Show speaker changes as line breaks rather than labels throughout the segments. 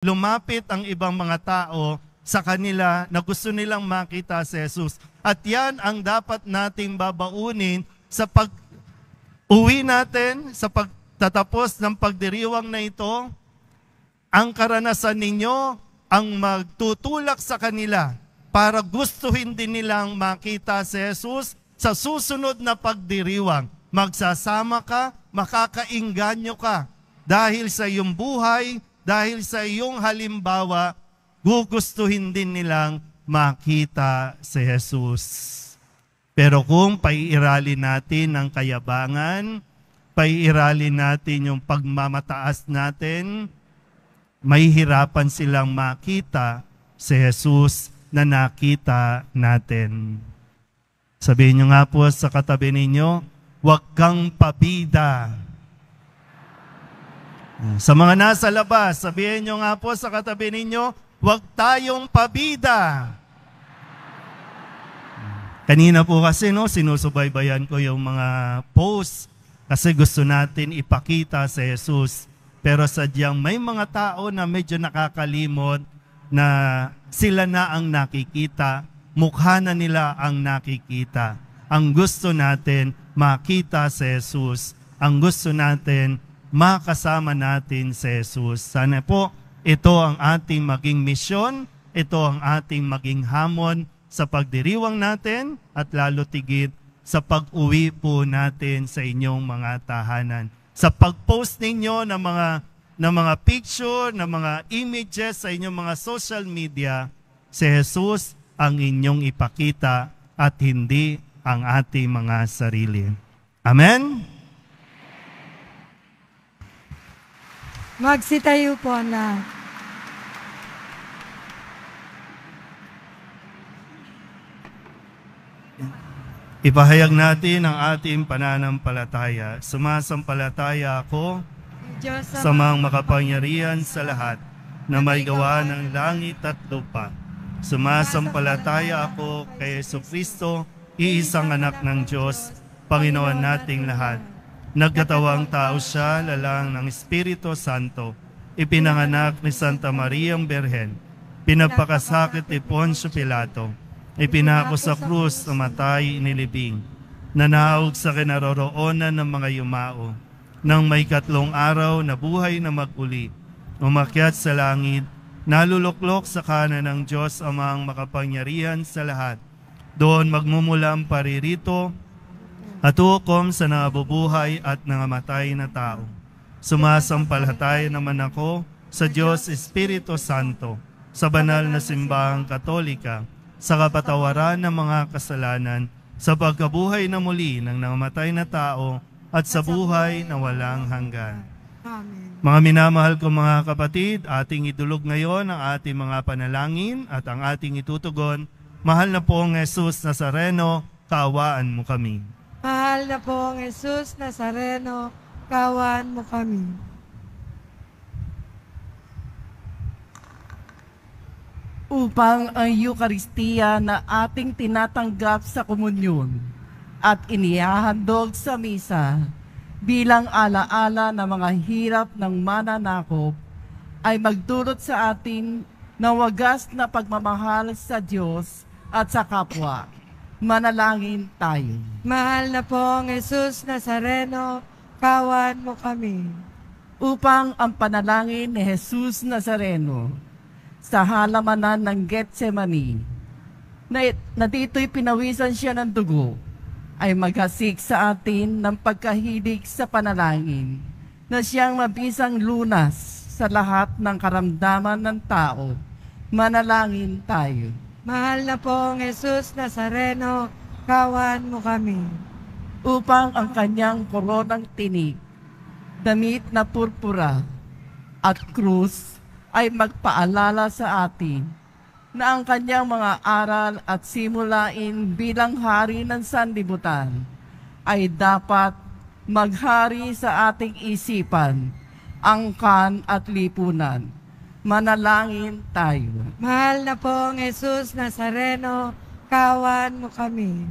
lumapit ang ibang mga tao sa kanila na gusto nilang makita si Jesus. At yan ang dapat nating babaunin sa pag-uwi natin, sa pagtatapos ng pagdiriwang na ito. Ang karanasan ninyo ang magtutulak sa kanila para gustuhin din nilang makita si Jesus sa susunod na pagdiriwang. Magsasama ka, makakainganyo ka dahil sa iyong buhay, dahil sa iyong halimbawa, gugustuhin din nilang makita si Jesus. Pero kung paiiralin natin ang kayabangan, paiiralin natin yung pagmamataas natin, may hirapan silang makita si Jesus na nakita natin. Sabihin nyo nga po sa katabi ninyo, huwag kang pabida. Sa mga nasa labas, sabihin nyo nga po sa katabi ninyo, huwag tayong pabida. Kanina po kasi sinusubaybayan ko yung mga posts kasi gusto natin ipakita sa Jesus. Pero sadyang may mga tao na medyo nakakalimot na sila na ang nakikita, mukha na nila ang nakikita. Ang gusto natin, makita si Jesus. Ang gusto natin, makasama natin si Jesus. Sana po, ito ang ating maging misyon, ito ang ating maging hamon sa pagdiriwang natin at lalo tigit sa pag-uwi po natin sa inyong mga tahanan. Sa pag-post ninyo ng mga picture, ng mga images sa inyong mga social media, si Jesus ang inyong ipakita at hindi ang ating mga sarili. Amen?
Magsitayo po na.
Ipahayag natin ang ating pananampalataya. Sumasampalataya ako sa mga makapangyarihan sa lahat na may gawa ng langit at lupa. Sumasampalataya ako kay Jesucristo, iisang anak ng Diyos, Panginoon nating lahat. Nagkatawang tao siya, lalang ng Espiritu Santo, ipinanganak ni Santa Mariang Berhen, pinagpakasakit ni Poncio Pilato, ipinako sa krus, namatay, inilibing, nanahog sa kinaroroonan ng mga yumao, nang may 3 araw na buhay na mag-uli, umakyat sa langit, naluluklok sa kanan ng Diyos Amang makapangyarihan sa lahat. Doon magmumula ang paririto at hukom sa nabubuhay at nangamatay na tao. Sumasampalataya naman ako sa Diyos Espiritu Santo, sa banal na simbahang Katolika, sa kapatawaran ng mga kasalanan, sa pagkabuhay na muli ng nangamatay na tao, at sa buhay na walang hanggan.
Amen.
Mga minamahal ko mga kapatid, ating idulog ngayon ang ating mga panalangin at ang ating itutugon. Mahal na pong Jesus Nazareno, kaawaan mo kami.
Mahal na pong Jesus Nazareno, kaawaan mo kami.
Upang ang Eukaristiya na ating tinatanggap sa komunyon at inihahandog sa misa bilang alaala ng mga hirap ng mananakop ay magdulot sa atin ng wagas na pagmamahal sa Diyos at sa kapwa. Manalangin tayo.
Mahal na pong Jesus Nazareno, kaawaan mo kami.
Upang ang panalangin ni Jesus Nazareno sa halamanan ng Getsemani, na dito'y pinawisan siya ng dugo, ay maghasik sa atin ng pagkahilig sa panalangin na siyang mabisang lunas sa lahat ng karamdaman ng tao. Manalangin tayo.
Mahal na pong Jesus Nazareno, kaawaan mo kami.
Upang ang kanyang koronang tinik, damit na purpura at krus ay magpaalala sa atin na ang kanyang mga aral at simulain bilang hari ng sanlibutan ay dapat maghari sa ating isipan, angkan at lipunan. Manalangin tayo.
Mahal na pong Jesus Nazareno, kaawaan mo kami.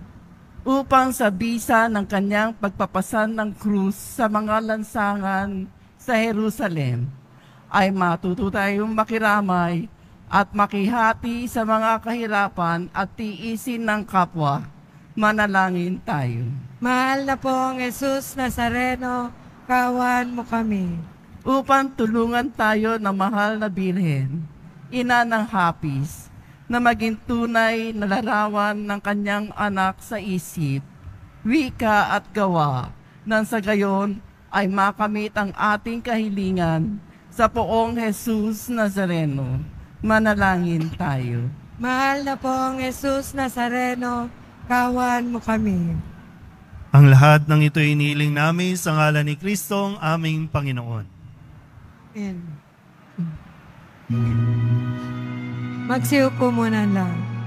Upang sa bisa ng kanyang pagpapasan ng krus sa mga lansangan sa Jerusalem, ay matuto tayong makiramay at makihati sa mga kahirapan at tiisin ng kapwa. Manalangin tayo.
Mahal na pong Jesus Nazareno, kawan mo kami.
Upang tulungan tayo ng mahal na Birhen, ina ng hapis, na maging tunay na larawan ng kanyang anak sa isip, wika at gawa, nang sa gayon ay makamit ang ating kahilingan sa poong Jesus Nazareno. Manalangin tayo.
Mahal na pong Jesus Nazareno, kawan mo kami.
Ang lahat ng ito iniling namin sa ngalan ni Kristo, ang aming Panginoon.
Amen. Magsiupo muna lang.